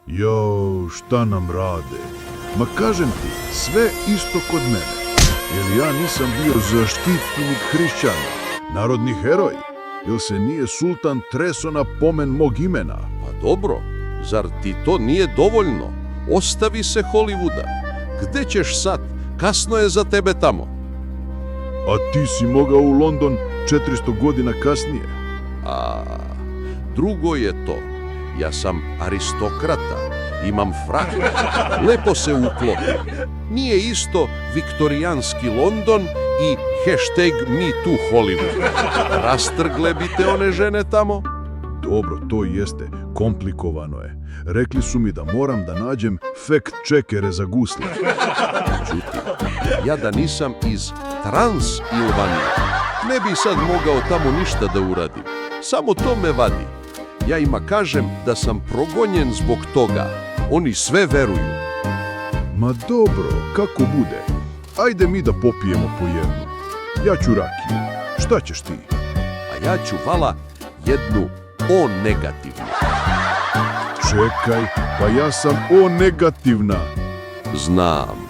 Jo, šta nam rade? Ma kažem ti, sve isto kod mene. Jer ja nisam bio zaštitnik hrišćana, narodni heroj. Jer se nije sultan treso na pomen mog imena. Pa dobro, zar ti to nije dovoljno? Ostavi se Hollywooda. Gde ćeš sad? Kasno je za tebe tamo. A ti si mogao u London 400 godina kasnije. A drugo je to. Ja sam aristokrata, imam frak, lepo se uklopim. Nije isto viktorijanski London i hashtag #MeToo Hollywood. Rastrgle bi te one žene tamo? Dobro, to jeste, komplikovano je. Rekli su mi da moram da nađem fact-checkere za gusle. Čuti, ja da nisam iz Transilvanije, ne bi sad mogao tamo ništa da uradim. Samo to me vadi. Ja ima kažem da sam progonjen zbog toga. Oni sve veruju. Ma dobro, kako bude. Ajde mi da popijemo po jednu. Ja ću rakiju. Šta ćeš ti? A ja ću vala jednu O negativnu. Čekaj, pa ja sam O negativna. Znam.